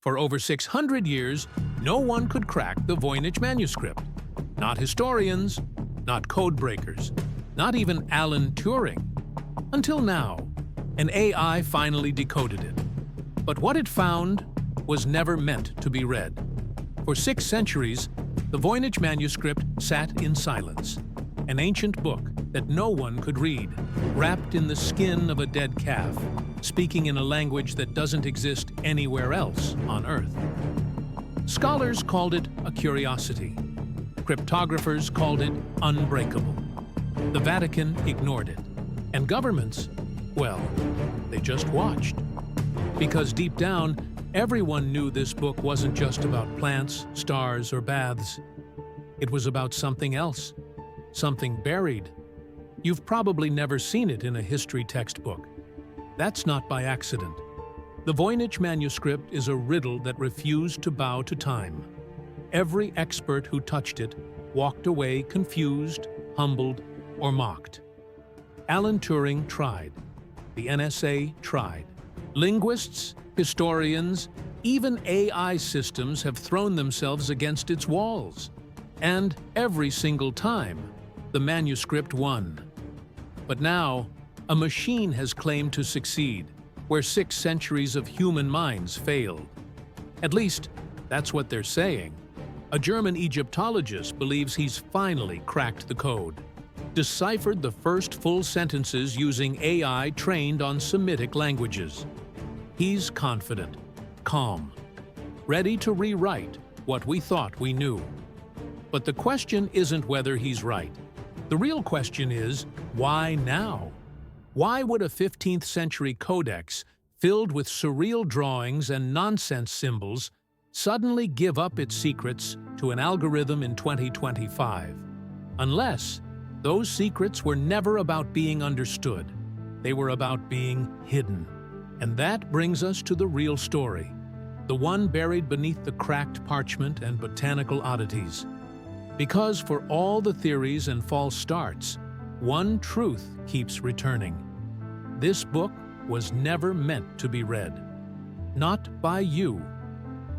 For over 600 years, no one could crack the Voynich Manuscript. Not historians, not codebreakers, not even Alan Turing. Until now, an AI finally decoded it. But what it found was never meant to be read. For 6 centuries, the Voynich Manuscript sat in silence, an ancient book that no one could read, wrapped in the skin of a dead calf, speaking in a language that doesn't exist anywhere else on Earth. Scholars called it a curiosity. Cryptographers called it unbreakable. The Vatican ignored it. And governments, well, they just watched. Because deep down, everyone knew this book wasn't just about plants, stars, or baths. It was about something else, something buried. You've probably never seen it in a history textbook. That's not by accident. The Voynich Manuscript is a riddle that refused to bow to time. Every expert who touched it walked away confused, humbled, or mocked. Alan Turing tried. The NSA tried. Linguists, historians, even AI systems have thrown themselves against its walls. And every single time, the manuscript won. But now, a machine has claimed to succeed, where 6 centuries of human minds failed. At least, that's what they're saying. A German Egyptologist believes he's finally cracked the code, deciphered the first full sentences using AI trained on Semitic languages. He's confident, calm, ready to rewrite what we thought we knew. But the question isn't whether he's right. The real question is, why now? Why would a 15th century codex, filled with surreal drawings and nonsense symbols, suddenly give up its secrets to an algorithm in 2025? Unless those secrets were never about being understood. They were about being hidden. And that brings us to the real story, the one buried beneath the cracked parchment and botanical oddities. Because for all the theories and false starts, one truth keeps returning. This book was never meant to be read. Not by you,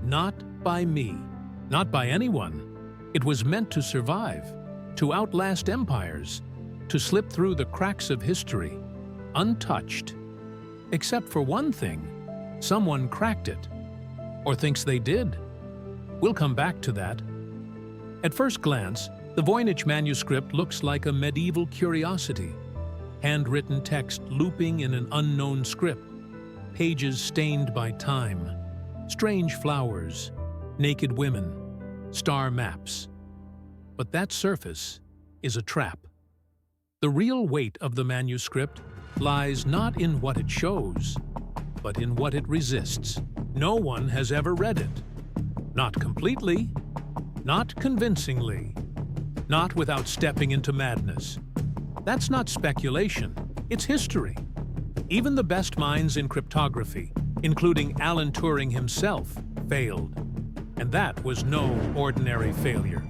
not by me, not by anyone. It was meant to survive, to outlast empires, to slip through the cracks of history, untouched. Except for one thing, someone cracked it, or thinks they did. We'll come back to that. At first glance, the Voynich Manuscript looks like a medieval curiosity. Handwritten text looping in an unknown script, pages stained by time, strange flowers, naked women, star maps. But that surface is a trap. The real weight of the manuscript lies not in what it shows, but in what it resists. No one has ever read it. Not completely, not convincingly, not without stepping into madness. That's not speculation, it's history. Even the best minds in cryptography, including Alan Turing himself, failed. And that was no ordinary failure.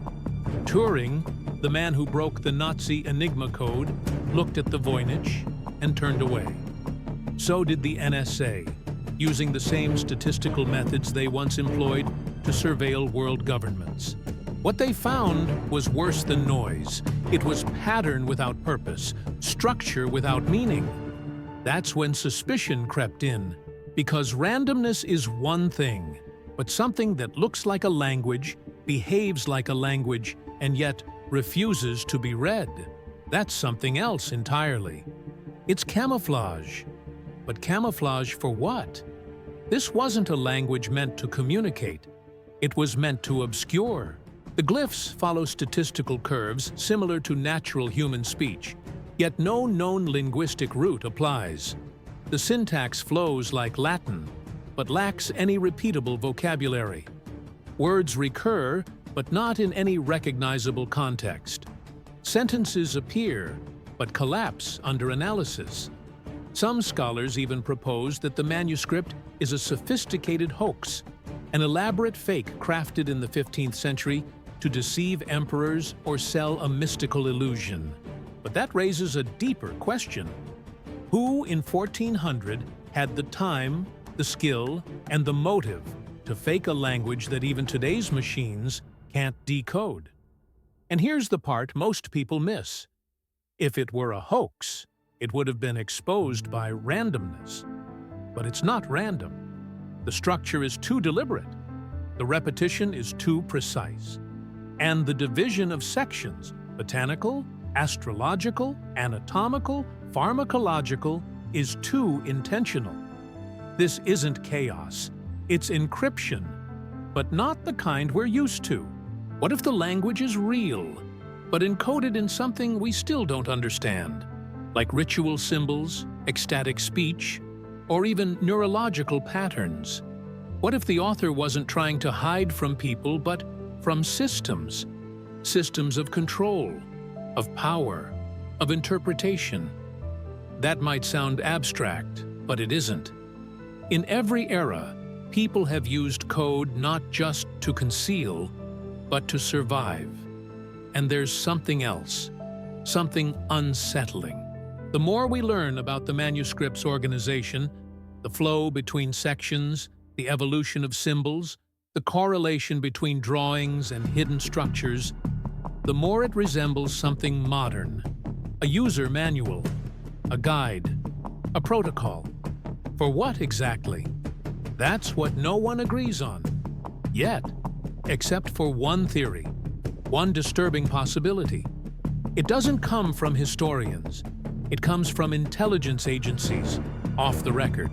Turing, the man who broke the Nazi Enigma code, looked at the Voynich and turned away. So did the NSA, using the same statistical methods they once employed to surveil world governments. What they found was worse than noise. It was pattern without purpose, structure without meaning. That's when suspicion crept in, because randomness is one thing, but something that looks like a language, behaves like a language, and yet refuses to be read. That's something else entirely. It's camouflage. But camouflage for what? This wasn't a language meant to communicate. It was meant to obscure. The glyphs follow statistical curves similar to natural human speech, yet no known linguistic root applies. The syntax flows like Latin, but lacks any repeatable vocabulary. Words recur, but not in any recognizable context. Sentences appear, but collapse under analysis. Some scholars even propose that the manuscript is a sophisticated hoax, an elaborate fake crafted in the 15th century to deceive emperors or sell a mystical illusion. But that raises a deeper question. Who in 1400 had the time, the skill, and the motive to fake a language that even today's machines can't decode. And here's the part most people miss. If it were a hoax, it would have been exposed by randomness. But it's not random. The structure is too deliberate. The repetition is too precise. And the division of sections, botanical, astrological, anatomical, pharmacological, is too intentional. This isn't chaos. It's encryption, but not the kind we're used to. What if the language is real, but encoded in something we still don't understand, like ritual symbols, ecstatic speech, or even neurological patterns? What if the author wasn't trying to hide from people, but from systems? Systems of control, of power, of interpretation. That might sound abstract, but it isn't. In every era, people have used code not just to conceal, but to survive. And there's something else, something unsettling. The more we learn about the manuscript's organization, the flow between sections, the evolution of symbols, the correlation between drawings and hidden structures, the more it resembles something modern, a user manual, a guide, a protocol. For what exactly? That's what no one agrees on, yet, except for one theory, one disturbing possibility. It doesn't come from historians. It comes from intelligence agencies, off the record.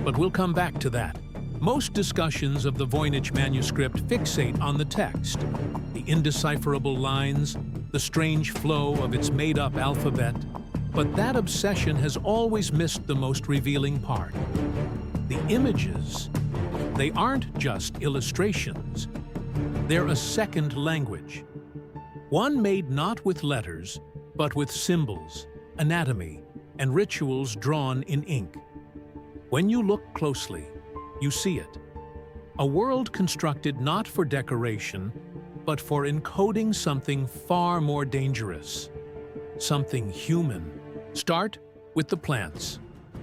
But we'll come back to that. Most discussions of the Voynich Manuscript fixate on the text, the indecipherable lines, the strange flow of its made-up alphabet. But that obsession has always missed the most revealing part. The images, they aren't just illustrations. They're a second language. One made not with letters, but with symbols, anatomy, and rituals drawn in ink. When you look closely, you see it. A world constructed not for decoration, but for encoding something far more dangerous, something human. Start with the plants.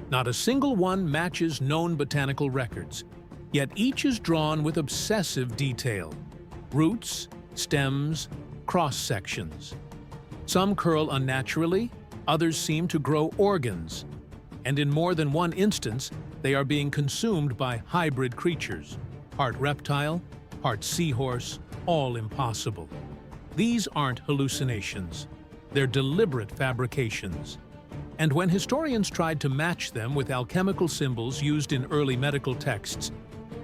Not a single one matches known botanical records, yet each is drawn with obsessive detail. Roots, stems, cross-sections. Some curl unnaturally, others seem to grow organs, and in more than one instance, they are being consumed by hybrid creatures, part reptile, part seahorse, all impossible. These aren't hallucinations. They're deliberate fabrications. And when historians tried to match them with alchemical symbols used in early medical texts,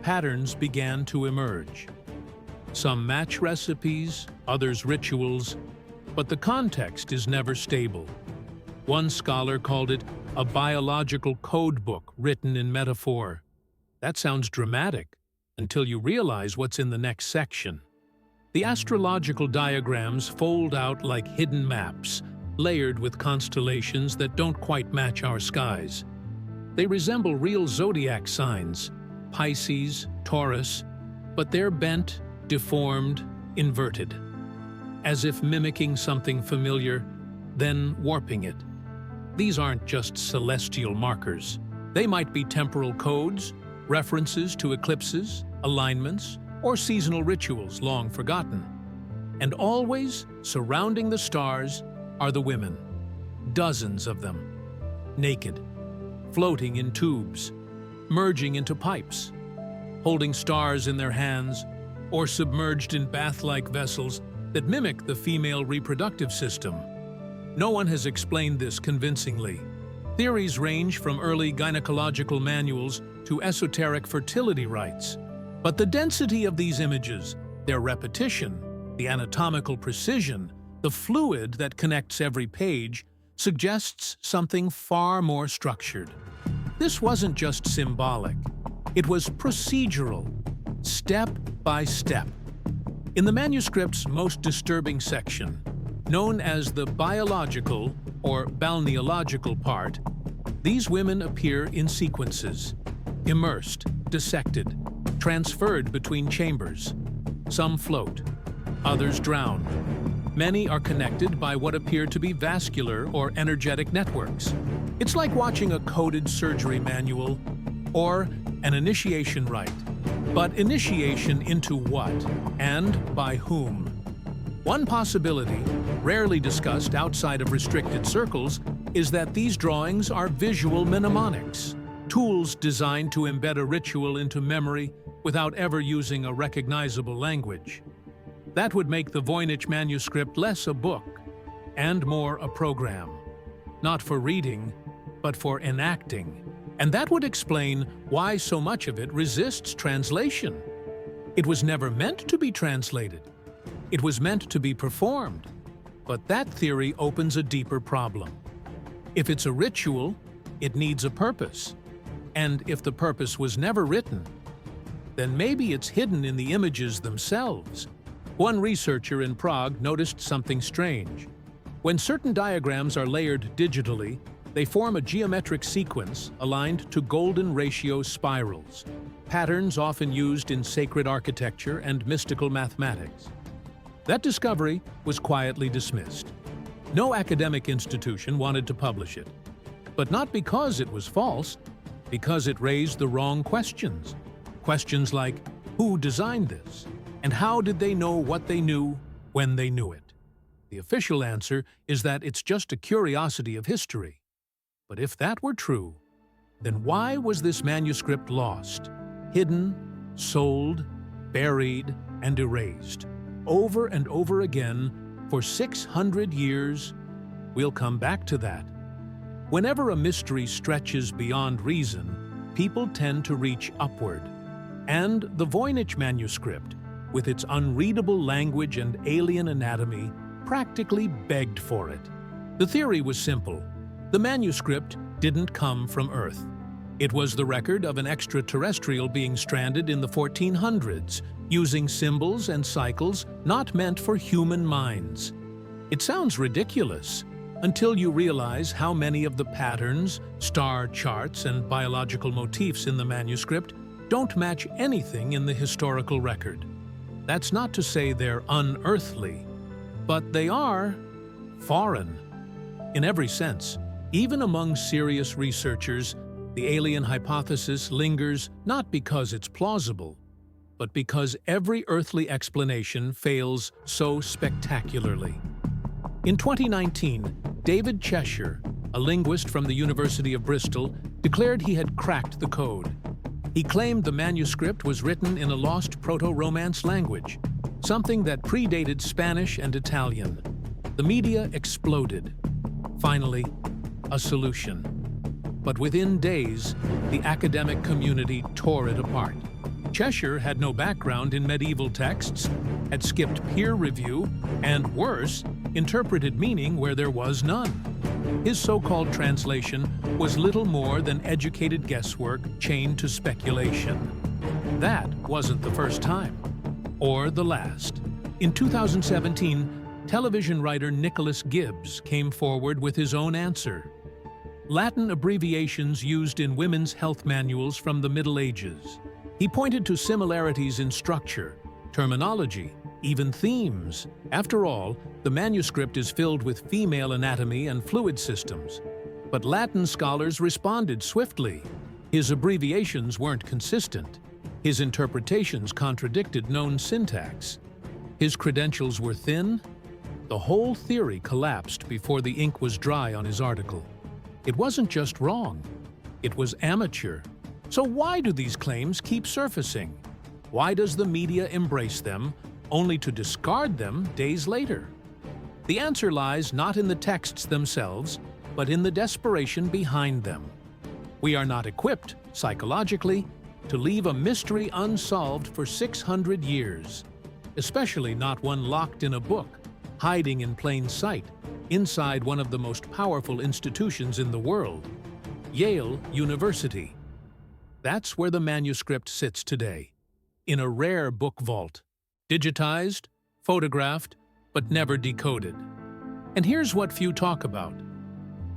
patterns began to emerge. Some match recipes, others rituals, but the context is never stable. One scholar called it a biological code book written in metaphor. That sounds dramatic until you realize what's in the next section. The astrological diagrams fold out like hidden maps, layered with constellations that don't quite match our skies. They resemble real zodiac signs, Pisces, Taurus, but they're bent, deformed, inverted, as if mimicking something familiar, then warping it. These aren't just celestial markers. They might be temporal codes, references to eclipses, alignments, or seasonal rituals long forgotten. And always, surrounding the stars, are the women, dozens of them, naked, floating in tubes, merging into pipes, holding stars in their hands, or submerged in bath-like vessels that mimic the female reproductive system. No one has explained this convincingly. Theories range from early gynecological manuals to esoteric fertility rites. But the density of these images, their repetition, the anatomical precision, the fluid that connects every page, suggests something far more structured. This wasn't just symbolic. It was procedural, step by step. In the manuscript's most disturbing section, known as the biological or balneological part, these women appear in sequences, immersed, dissected, transferred between chambers. Some float, others drown. Many are connected by what appear to be vascular or energetic networks. It's like watching a coded surgery manual or an initiation rite, But initiation into what, and by whom? One possibility, rarely discussed outside of restricted circles, is that these drawings are visual mnemonics, tools designed to embed a ritual into memory without ever using a recognizable language. That would make the Voynich Manuscript less a book and more a program, not for reading, but for enacting. And that would explain why so much of it resists translation. It was never meant to be translated. It was meant to be performed. But that theory opens a deeper problem. If it's a ritual, it needs a purpose. And if the purpose was never written, then maybe it's hidden in the images themselves. One researcher in Prague noticed something strange. When certain diagrams are layered digitally, they form a geometric sequence aligned to golden ratio spirals, patterns often used in sacred architecture and mystical mathematics. That discovery was quietly dismissed. No academic institution wanted to publish it, but not because it was false, because it raised the wrong questions. Questions like, who designed this? And how did they know what they knew when they knew it? The official answer is that it's just a curiosity of history. But if that were true, then why was this manuscript lost, hidden, sold, buried, and erased, over and over again for 600 years? We'll come back to that. Whenever a mystery stretches beyond reason, people tend to reach upward. And the Voynich Manuscript, with its unreadable language and alien anatomy, practically begged for it. The theory was simple. The manuscript didn't come from Earth. It was the record of an extraterrestrial being stranded in the 1400s, using symbols and cycles not meant for human minds. It sounds ridiculous until you realize how many of the patterns, star charts, and biological motifs in the manuscript don't match anything in the historical record. That's not to say they're unearthly, but they are foreign in every sense. Even among serious researchers, the alien hypothesis lingers not because it's plausible, but because every earthly explanation fails so spectacularly. In 2019, David Cheshire, a linguist from the University of Bristol, declared he had cracked the code. He claimed the manuscript was written in a lost Proto-Romance language, something that predated Spanish and Italian. The media exploded. Finally, a solution. But within days, the academic community tore it apart. Cheshire had no background in medieval texts, had skipped peer review, and worse, interpreted meaning where there was none. His so-called translation was little more than educated guesswork chained to speculation. That wasn't the first time, or the last. In 2017, television writer Nicholas Gibbs came forward with his own answer. Latin abbreviations used in women's health manuals from the Middle Ages. He pointed to similarities in structure, terminology, even themes. After all, the manuscript is filled with female anatomy and fluid systems. But Latin scholars responded swiftly. His abbreviations weren't consistent. His interpretations contradicted known syntax. His credentials were thin. The whole theory collapsed before the ink was dry on his article. It wasn't just wrong, it was amateur. So why do these claims keep surfacing? Why does the media embrace them, only to discard them days later? The answer lies not in the texts themselves, but in the desperation behind them. We are not equipped, psychologically, to leave a mystery unsolved for 600 years, especially not one locked in a book, hiding in plain sight, inside one of the most powerful institutions in the world, Yale University. That's where the manuscript sits today, in a rare book vault, digitized, photographed, but never decoded. And here's what few talk about.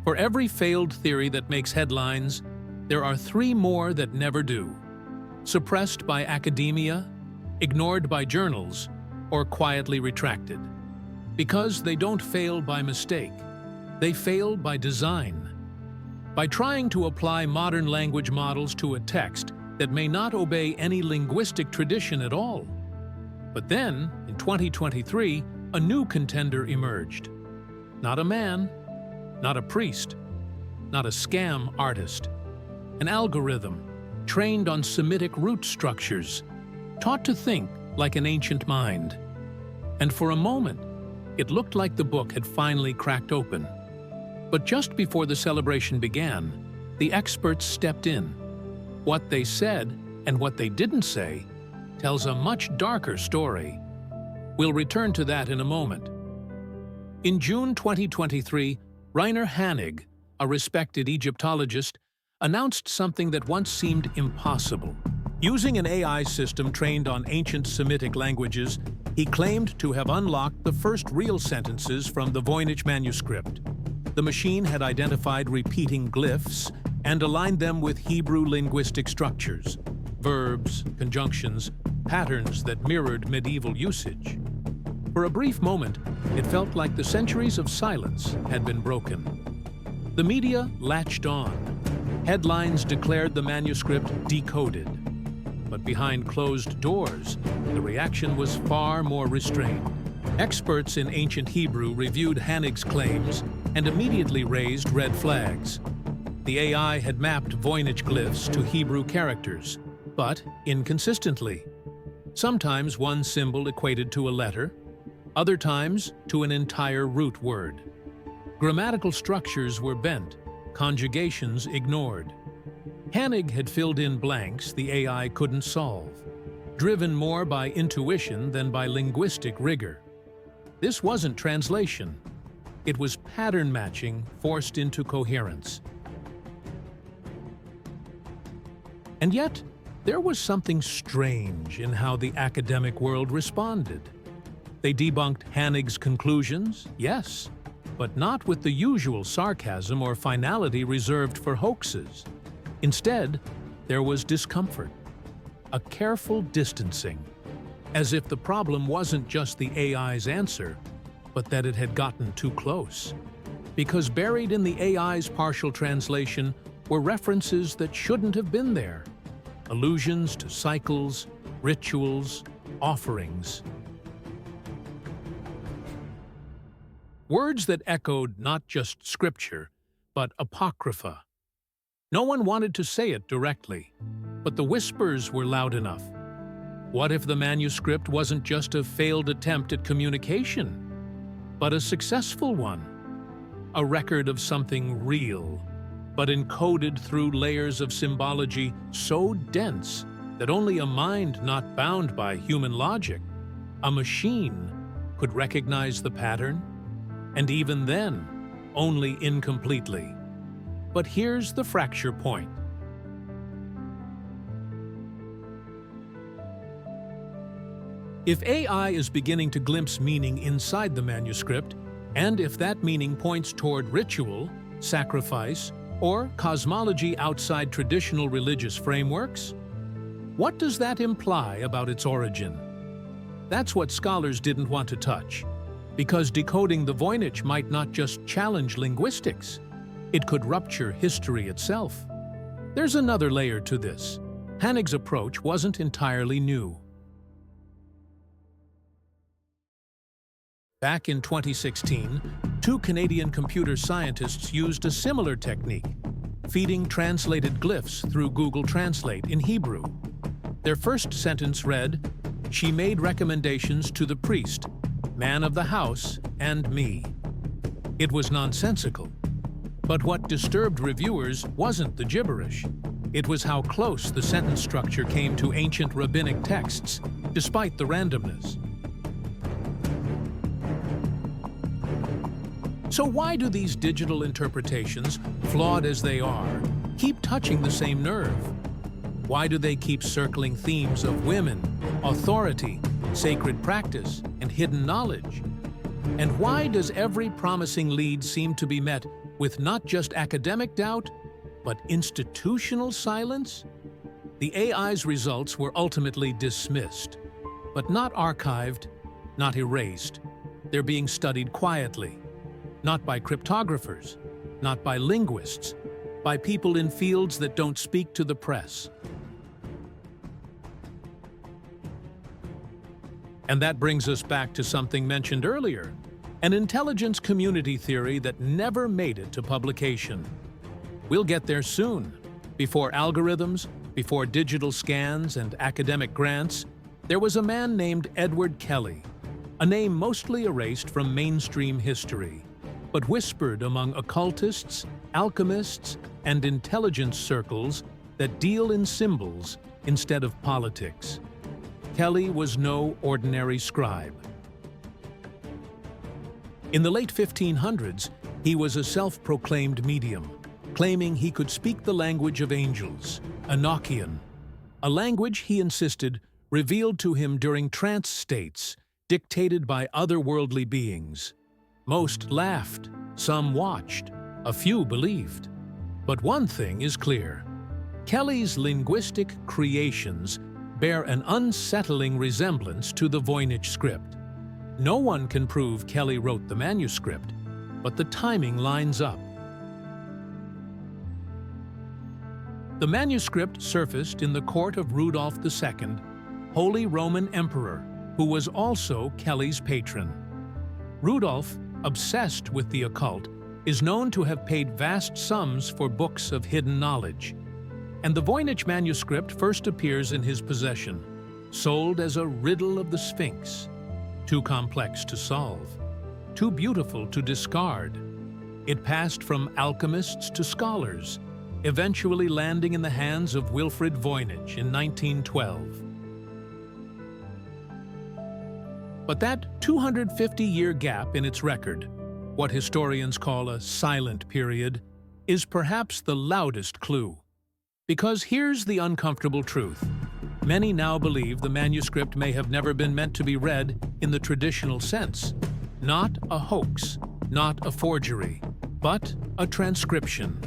For every failed theory that makes headlines, there are 3 more that never do. Suppressed by academia, ignored by journals, or quietly retracted. Because they don't fail by mistake, they fail by design. By trying to apply modern language models to a text, that may not obey any linguistic tradition at all. But then, in 2023, a new contender emerged. Not a man, not a priest, not a scam artist. An algorithm trained on Semitic root structures, taught to think like an ancient mind. And for a moment, it looked like the book had finally cracked open. But just before the celebration began, the experts stepped in. What they said and what they didn't say tells a much darker story. We'll return to that in a moment. In June 2023, Reiner Hanig, a respected Egyptologist, announced something that once seemed impossible. Using an AI system trained on ancient Semitic languages, he claimed to have unlocked the first real sentences from the Voynich Manuscript. The machine had identified repeating glyphs and aligned them with Hebrew linguistic structures, verbs, conjunctions, patterns that mirrored medieval usage. For a brief moment, it felt like the centuries of silence had been broken. The media latched on. Headlines declared the manuscript decoded. But behind closed doors, the reaction was far more restrained. Experts in ancient Hebrew reviewed Hanig's claims and immediately raised red flags. The AI had mapped Voynich glyphs to Hebrew characters, but inconsistently. Sometimes one symbol equated to a letter, other times to an entire root word. Grammatical structures were bent, conjugations ignored. Hanig had filled in blanks the AI couldn't solve, driven more by intuition than by linguistic rigor. This wasn't translation. It was pattern matching forced into coherence. And yet, there was something strange in how the academic world responded. They debunked Hanig's conclusions, yes, but not with the usual sarcasm or finality reserved for hoaxes. Instead, there was discomfort, a careful distancing, as if the problem wasn't just the AI's answer, but that it had gotten too close. Because buried in the AI's partial translation were references that shouldn't have been there, allusions to cycles, rituals, offerings. Words that echoed not just scripture, but apocrypha. No one wanted to say it directly, but the whispers were loud enough. What if the manuscript wasn't just a failed attempt at communication, but a successful one? A record of something real, but encoded through layers of symbology so dense that only a mind not bound by human logic, a machine, could recognize the pattern, and even then, only incompletely. But here's the fracture point. If AI is beginning to glimpse meaning inside the manuscript, and if that meaning points toward ritual, sacrifice, or cosmology outside traditional religious frameworks, what does that imply about its origin? That's what scholars didn't want to touch, because decoding the Voynich might not just challenge linguistics, it could rupture history itself. There's another layer to this. Hanig's approach wasn't entirely new. Back in 2016, two Canadian computer scientists used a similar technique, feeding translated glyphs through Google Translate in Hebrew. Their first sentence read, "She made recommendations to the priest, man of the house, and me." It was nonsensical. But what disturbed reviewers wasn't the gibberish. It was how close the sentence structure came to ancient rabbinic texts, despite the randomness. So why do these digital interpretations, flawed as they are, keep touching the same nerve? Why do they keep circling themes of women, authority, sacred practice, and hidden knowledge? And why does every promising lead seem to be met with not just academic doubt, but institutional silence? The AI's results were ultimately dismissed, but not archived, not erased. They're being studied quietly, not by cryptographers, not by linguists, by people in fields that don't speak to the press. And that brings us back to something mentioned earlier, an intelligence community theory that never made it to publication. We'll get there soon. Before algorithms, before digital scans and academic grants, there was a man named Edward Kelly, a name mostly erased from mainstream history, but whispered among occultists, alchemists, and intelligence circles that deal in symbols instead of politics. Kelly was no ordinary scribe. In the late 1500s, he was a self-proclaimed medium, claiming he could speak the language of angels, Enochian, a language he insisted revealed to him during trance states dictated by otherworldly beings. Most laughed, some watched, a few believed. But one thing is clear. Kelly's linguistic creations bear an unsettling resemblance to the Voynich script. No one can prove Kelly wrote the manuscript, but the timing lines up. The manuscript surfaced in the court of Rudolph II, Holy Roman Emperor, who was also Kelly's patron. Rudolph, obsessed with the occult, is known to have paid vast sums for books of hidden knowledge. And the Voynich manuscript first appears in his possession, sold as a riddle of the Sphinx, too complex to solve, too beautiful to discard. It passed from alchemists to scholars, eventually landing in the hands of Wilfrid Voynich in 1912. But that 250-year gap in its record, what historians call a silent period, is perhaps the loudest clue. Because here's the uncomfortable truth. Many now believe the manuscript may have never been meant to be read in the traditional sense. Not a hoax, not a forgery, but a transcription.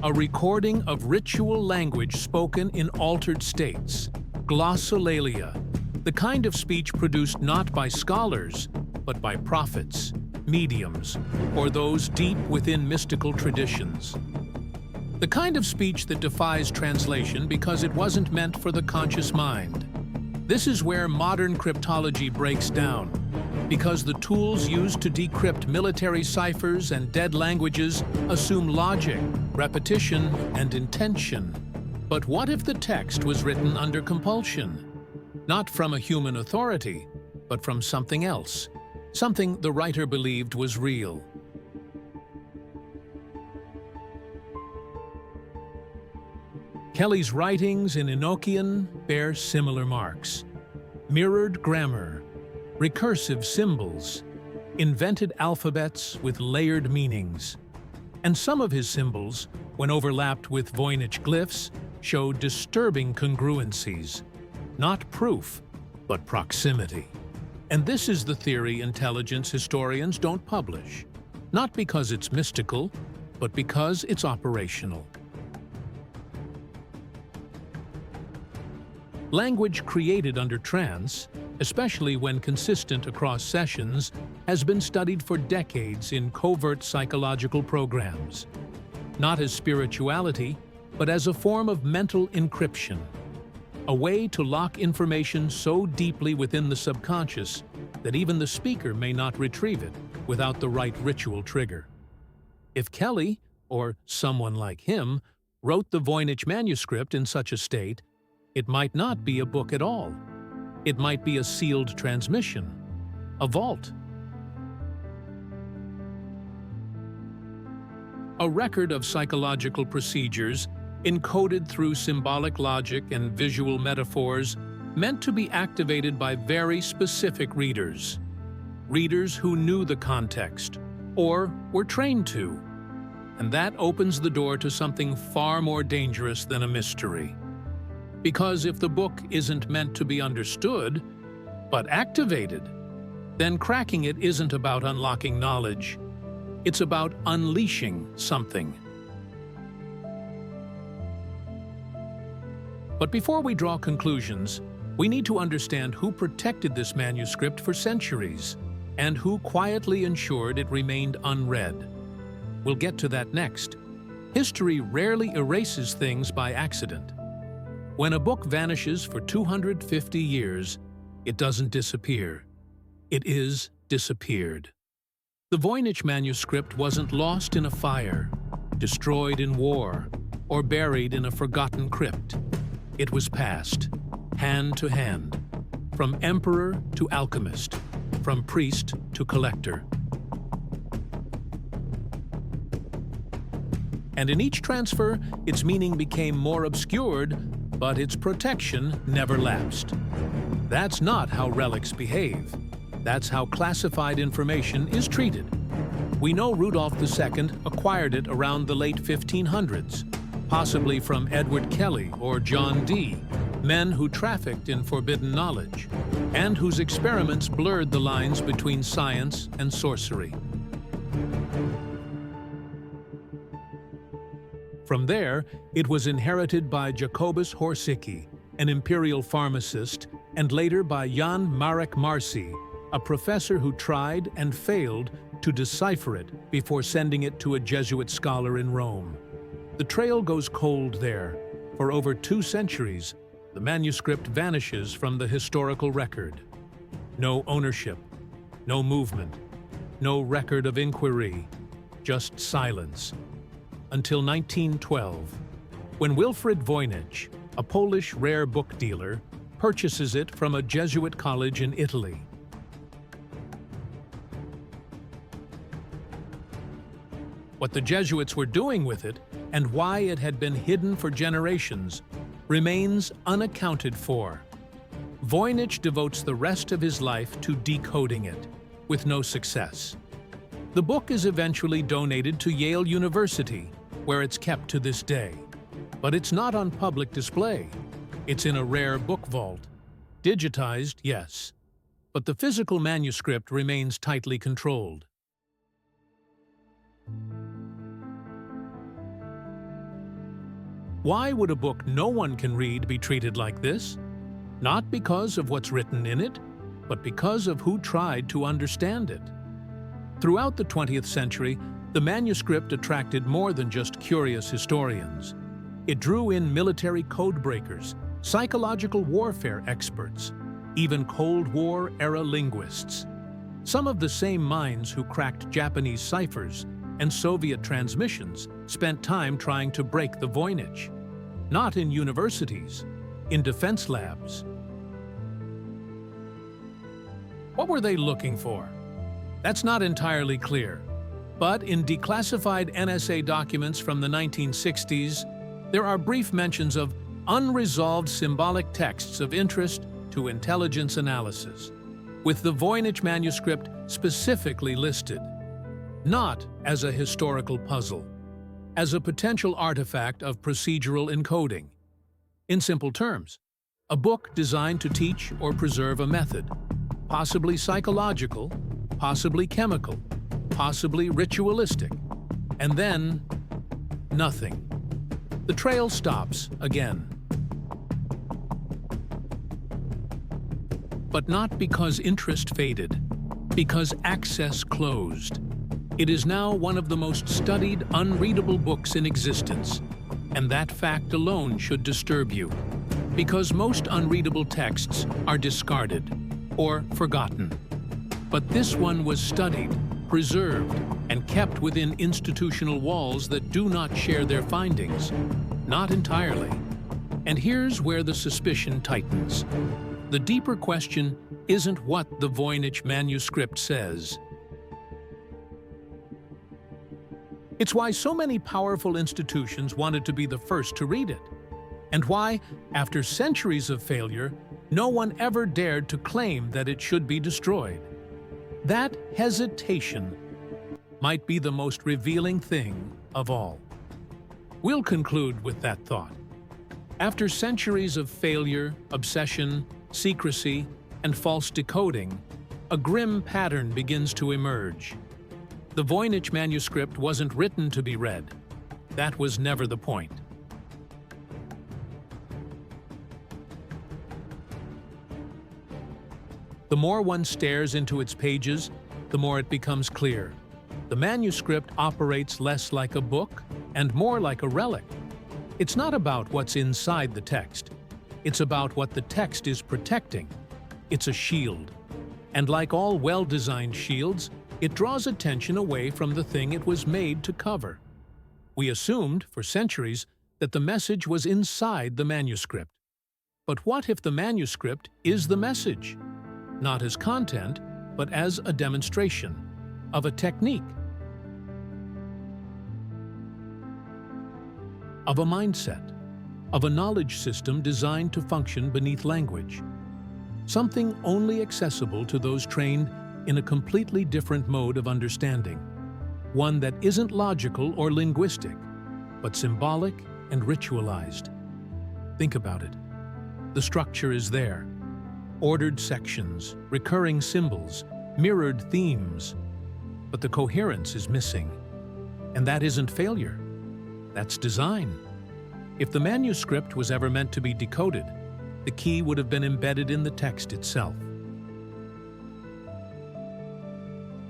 A recording of ritual language spoken in altered states, glossolalia, the kind of speech produced not by scholars, but by prophets, mediums, or those deep within mystical traditions. The kind of speech that defies translation because it wasn't meant for the conscious mind. This is where modern cryptology breaks down, because the tools used to decrypt military ciphers and dead languages assume logic, repetition, and intention. But what if the text was written under compulsion? Not from a human authority, but from something else, something the writer believed was real. Kelly's writings in Enochian bear similar marks. Mirrored grammar, recursive symbols, invented alphabets with layered meanings. And some of his symbols, when overlapped with Voynich glyphs, show disturbing congruencies. Not proof, but proximity. And this is the theory intelligence historians don't publish. Not because it's mystical, but because it's operational. Language created under trance, especially when consistent across sessions, has been studied for decades in covert psychological programs. Not as spirituality, but as a form of mental encryption. A way to lock information so deeply within the subconscious that even the speaker may not retrieve it without the right ritual trigger. If Kelly, or someone like him, wrote the Voynich manuscript in such a state, it might not be a book at all. It might be a sealed transmission, a vault. A record of psychological procedures encoded through symbolic logic and visual metaphors meant to be activated by very specific readers. Readers who knew the context, or were trained to. And that opens the door to something far more dangerous than a mystery. Because if the book isn't meant to be understood, but activated, then cracking it isn't about unlocking knowledge. It's about unleashing something. But before we draw conclusions, we need to understand who protected this manuscript for centuries and who quietly ensured it remained unread. We'll get to that next. History rarely erases things by accident. When a book vanishes for 250 years, it doesn't disappear. It is disappeared. The Voynich manuscript wasn't lost in a fire, destroyed in war, or buried in a forgotten crypt. It was passed, hand to hand, from emperor to alchemist, from priest to collector. And in each transfer, its meaning became more obscured, but its protection never lapsed. That's not how relics behave. That's how classified information is treated. We know Rudolph II acquired it around the late 1500s, possibly from Edward Kelly or John Dee, men who trafficked in forbidden knowledge, and whose experiments blurred the lines between science and sorcery. From there, it was inherited by Jacobus Horsicki, an imperial pharmacist, and later by Jan Marek Marci, a professor who tried and failed to decipher it before sending it to a Jesuit scholar in Rome. The trail goes cold there. For over 2 centuries, the manuscript vanishes from the historical record. No ownership, no movement, no record of inquiry, just silence. Until 1912, when Wilfrid Voynich, a Polish rare book dealer, purchases it from a Jesuit college in Italy. What the Jesuits were doing with it and why it had been hidden for generations remains unaccounted for. Voynich devotes the rest of his life to decoding it, with no success. The book is eventually donated to Yale University, where it's kept to this day. But it's not on public display. It's in a rare book vault. Digitized, yes, but the physical manuscript remains tightly controlled. Why would a book no one can read be treated like this? Not because of what's written in it, but because of who tried to understand it. Throughout the 20th century, the manuscript attracted more than just curious historians. It drew in military codebreakers, psychological warfare experts, even Cold War-era linguists. Some of the same minds who cracked Japanese ciphers and Soviet transmissions spent time trying to break the Voynich. Not in universities, in defense labs. What were they looking for? That's not entirely clear. But in declassified NSA documents from the 1960s, there are brief mentions of unresolved symbolic texts of interest to intelligence analysis, with the Voynich manuscript specifically listed, not as a historical puzzle, as a potential artifact of procedural encoding. In simple terms, a book designed to teach or preserve a method, possibly psychological, possibly chemical, possibly ritualistic, and then nothing. The trail stops again. But not because interest faded, because access closed. It is now one of the most studied, unreadable books in existence, and that fact alone should disturb you, because most unreadable texts are discarded or forgotten. But this one was studied, preserved, and kept within institutional walls that do not share their findings. Not entirely. And here's where the suspicion tightens. The deeper question isn't what the Voynich manuscript says. It's why so many powerful institutions wanted to be the first to read it, and why, after centuries of failure, no one ever dared to claim that it should be destroyed. That hesitation might be the most revealing thing of all. We'll conclude with that thought. After centuries of failure, obsession, secrecy, and false decoding, a grim pattern begins to emerge. The Voynich manuscript wasn't written to be read. That was never the point. The more one stares into its pages, the more it becomes clear. The manuscript operates less like a book and more like a relic. It's not about what's inside the text. It's about what the text is protecting. It's a shield. And like all well-designed shields, it draws attention away from the thing it was made to cover. We assumed, for centuries, that the message was inside the manuscript. But what if the manuscript is the message? Not as content, but as a demonstration of a technique, of a mindset, of a knowledge system designed to function beneath language. Something only accessible to those trained in a completely different mode of understanding. One that isn't logical or linguistic, but symbolic and ritualized. Think about it. The structure is there. Ordered sections, recurring symbols, mirrored themes. But the coherence is missing. And that isn't failure. That's design. If the manuscript was ever meant to be decoded, the key would have been embedded in the text itself.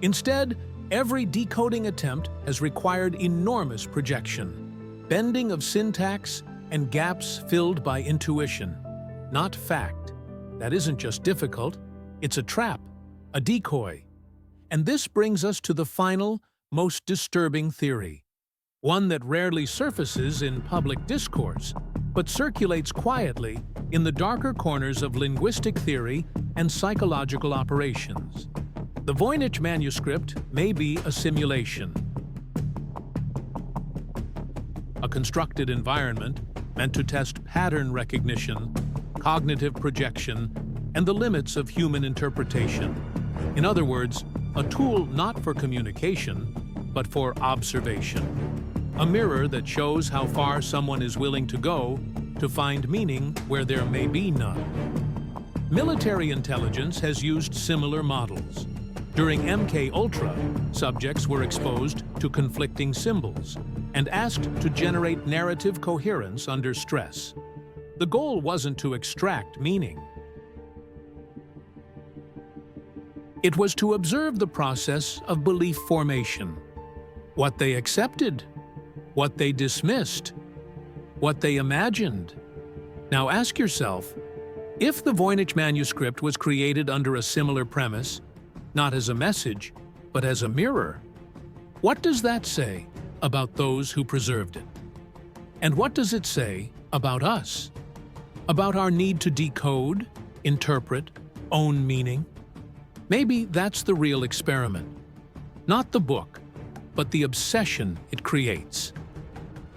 Instead, every decoding attempt has required enormous projection, bending of syntax, and gaps filled by intuition, not fact. That isn't just difficult, it's a trap, a decoy. And this brings us to the final, most disturbing theory, one that rarely surfaces in public discourse, but circulates quietly in the darker corners of linguistic theory and psychological operations. The Voynich Manuscript may be a simulation, a constructed environment meant to test pattern recognition, cognitive projection, and the limits of human interpretation. In other words, a tool not for communication, but for observation. A mirror that shows how far someone is willing to go to find meaning where there may be none. Military intelligence has used similar models. During MK Ultra, subjects were exposed to conflicting symbols and asked to generate narrative coherence under stress. The goal wasn't to extract meaning. It was to observe the process of belief formation. What they accepted, what they dismissed, what they imagined. Now ask yourself, if the Voynich Manuscript was created under a similar premise, not as a message, but as a mirror, what does that say about those who preserved it? And what does it say about us? About our need to decode, interpret, own meaning? Maybe that's the real experiment. Not the book, but the obsession it creates.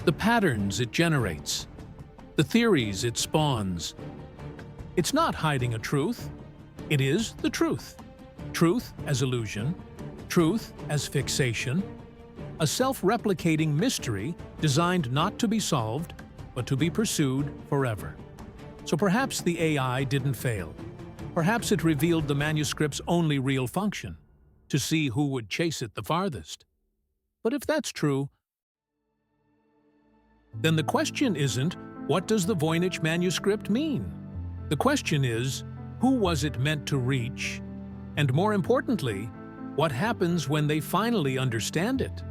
The patterns it generates. The theories it spawns. It's not hiding a truth. It is the truth. Truth as illusion. Truth as fixation. A self-replicating mystery designed not to be solved, but to be pursued forever. So perhaps the AI didn't fail. Perhaps it revealed the manuscript's only real function, to see who would chase it the farthest. But if that's true, then the question isn't, what does the Voynich Manuscript mean? The question is, who was it meant to reach? And more importantly, what happens when they finally understand it?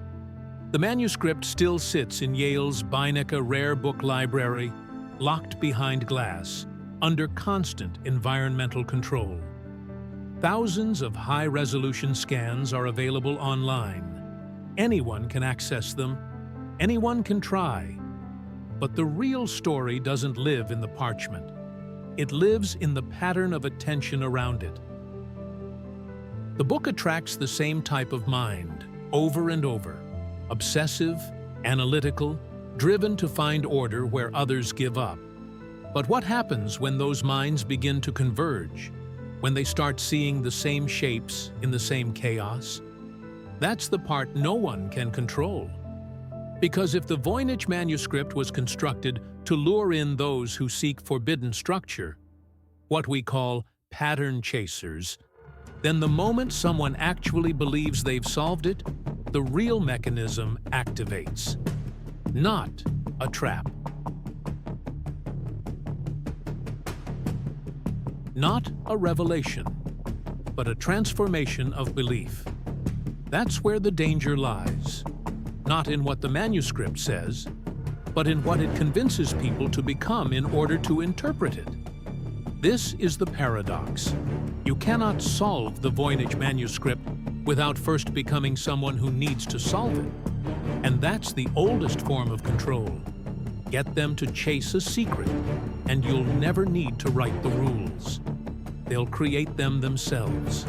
The manuscript still sits in Yale's Beinecke Rare Book Library, locked behind glass, under constant environmental control. Thousands of high-resolution scans are available online. Anyone can access them. Anyone can try. But the real story doesn't live in the parchment. It lives in the pattern of attention around it. The book attracts the same type of mind, over and over. Obsessive, analytical, driven to find order where others give up. But what happens when those minds begin to converge? When they start seeing the same shapes in the same chaos? That's the part no one can control. Because if the Voynich Manuscript was constructed to lure in those who seek forbidden structure, what we call pattern chasers, then the moment someone actually believes they've solved it, the real mechanism activates. Not a trap. Not a revelation, but a transformation of belief. That's where the danger lies. Not in what the manuscript says, but in what it convinces people to become in order to interpret it. This is the paradox. You cannot solve the Voynich Manuscript without first becoming someone who needs to solve it. And that's the oldest form of control. Get them to chase a secret, and you'll never need to write the rules. They'll create them themselves.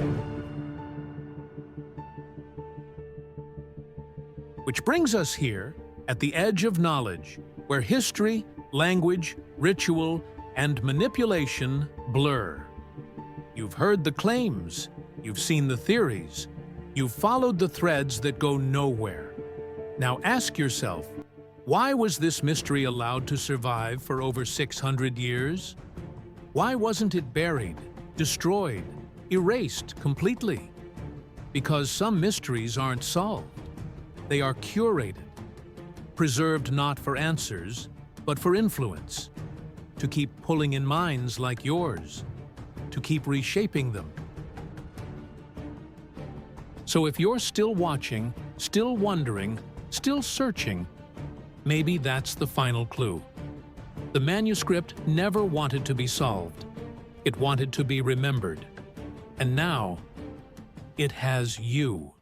Which brings us here, at the edge of knowledge, where history, language, ritual, and manipulation blur. You've heard the claims, you've seen the theories, you've followed the threads that go nowhere. Now ask yourself, why was this mystery allowed to survive for over 600 years? Why wasn't it buried, destroyed, erased completely? Because some mysteries aren't solved. They are curated, preserved not for answers, but for influence, to keep pulling in minds like yours, to keep reshaping them. So if you're still watching, still wondering, still searching, maybe that's the final clue. The manuscript never wanted to be solved. It wanted to be remembered. And now, it has you.